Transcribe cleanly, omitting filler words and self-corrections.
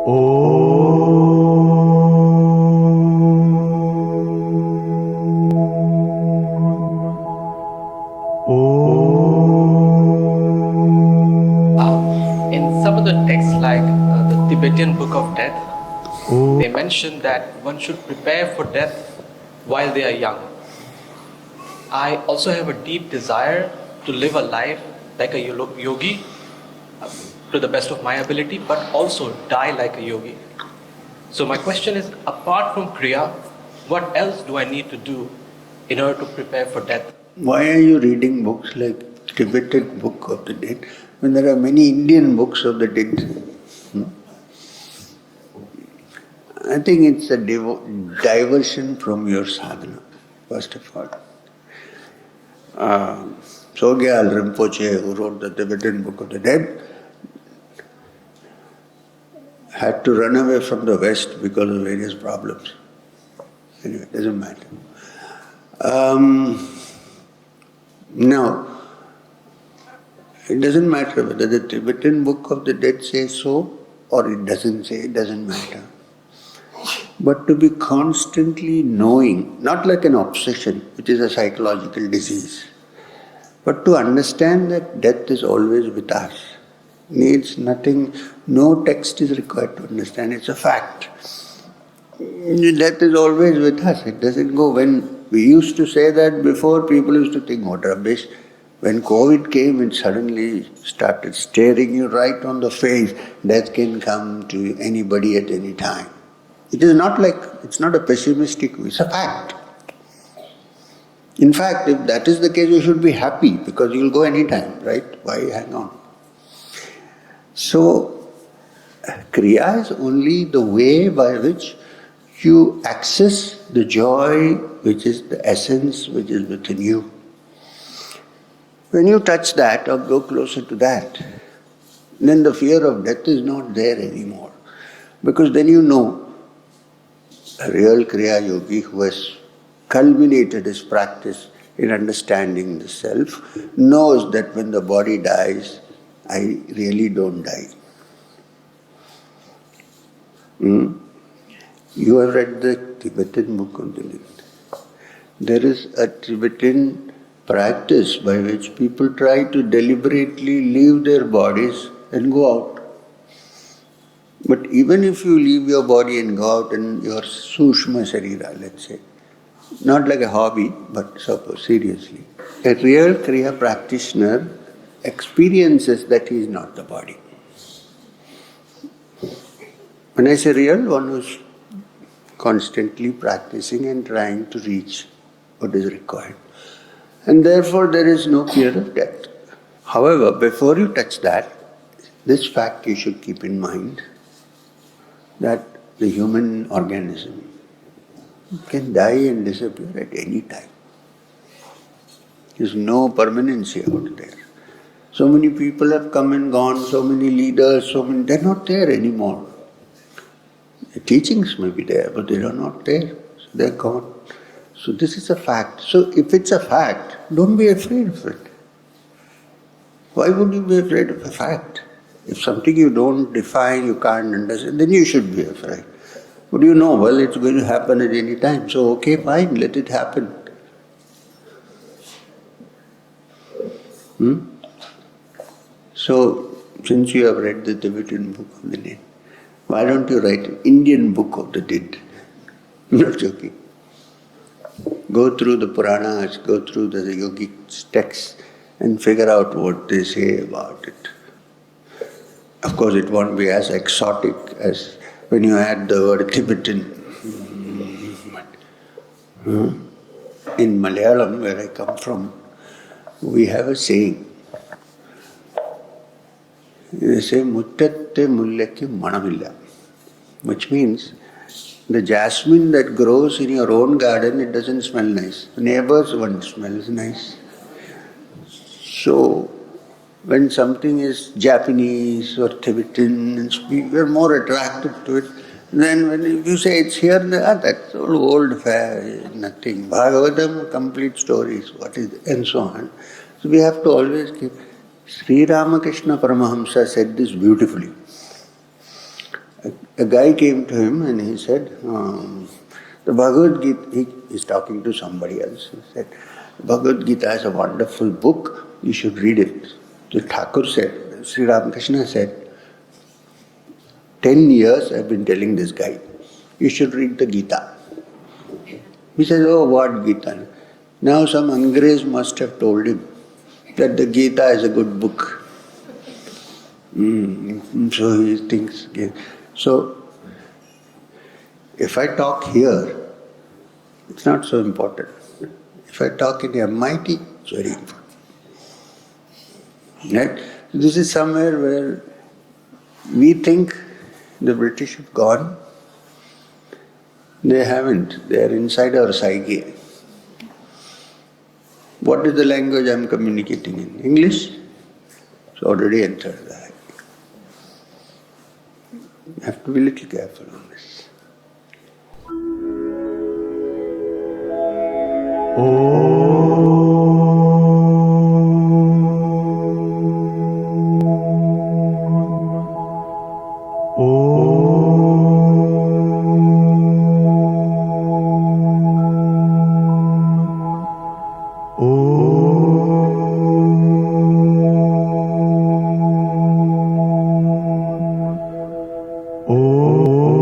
In some of the texts, like the Tibetan Book of Death, they mention that one should prepare for death while they are young. I also have a deep desire to live a life like a yogi, to the best of my ability, but also die like a yogi. So my question is, apart from Kriya, what else do I need to do in order to prepare for death? Why are you reading books like Tibetan Book of the Dead when there are many Indian books of the dead? I think it's a diversion from your sadhana, first of all. Sogyal Rinpoche, who wrote the Tibetan Book of the Dead, had to run away from the West because of various problems. Anyway, it doesn't matter. Now, it doesn't matter whether the Tibetan Book of the Dead says so or it doesn't say, it doesn't matter. But to be constantly knowing, not like an obsession, which is a psychological disease, but to understand that death is always with us, needs nothing, no text is required to understand, it's a fact. Death is always with us, it doesn't go. When we used to say that before, people used to think, what rubbish. When COVID came, it suddenly started staring you right on the face. Death can come to anybody at any time. It is not like, it's not a pessimistic view, it's a fact. In fact, if that is the case, you should be happy because you will go anytime, right? Why hang on? So, Kriya is only the way by which you access the joy which is the essence which is within you. When you touch that or go closer to that, then the fear of death is not there anymore. Because then you know, a real Kriya Yogi who has culminated his practice in understanding the self knows that when the body dies, I really don't die. You have read the Tibetan Book of the Dead. There is a Tibetan practice by which people try to deliberately leave their bodies and go out. But even if you leave your body and go out in your Sushma Sharira, let's say, not like a hobby, but suppose seriously, a real Kriya practitioner experiences that he is not the body. When I say real, one who's constantly practicing and trying to reach what is required. And therefore there is no fear of death. However, before you touch that, this fact you should keep in mind, that the human organism can die and disappear at any time. There is no permanency out there. So many people have come and gone, so many leaders, they're not there anymore. The teachings may be there, but they are not there. So they're gone. So this is a fact. So if it's a fact, don't be afraid of it. Why would you be afraid of a fact? If something you don't define, you can't understand, then you should be afraid. But you know, well, it's going to happen at any time. So okay, fine, let it happen. So, since you have read the Tibetan Book of the Dead, why don't you write an Indian Book of the Dead? I'm not joking. Go through the Puranas, go through the Yogic texts and figure out what they say about it. Of course, it won't be as exotic as when you add the word Tibetan. In Malayalam, where I come from, we have a saying. They say, Muttatte mullekku manamilla, which means the jasmine that grows in your own garden, it doesn't smell nice. The neighbor's one smells nice. So, when something is Japanese or Tibetan, we are more attracted to it. Then when you say it's here, that's all old fare, nothing. Bhagavatam, complete stories, what is it, and so on. So we have to always keep. Sri Ramakrishna Paramahamsa said this beautifully. a guy came to him and he said, the Bhagavad Gita, he is talking to somebody else. He said, Bhagavad Gita is a wonderful book, you should read it. The Thakur said, Sri Ramakrishna said, 10 years I've been telling this guy, you should read the Gita. He says, oh, what Gita? Now some Angrez must have told him that the Gita is a good book. So he thinks. So, if I talk here, it's not so important. If I talk in MIT, it's very important. Right? This is somewhere where we think the British have gone. They haven't. They are inside our psyche. What is the language I am communicating in? English? It's already entered the psyche. You have to be a little careful on this. Oh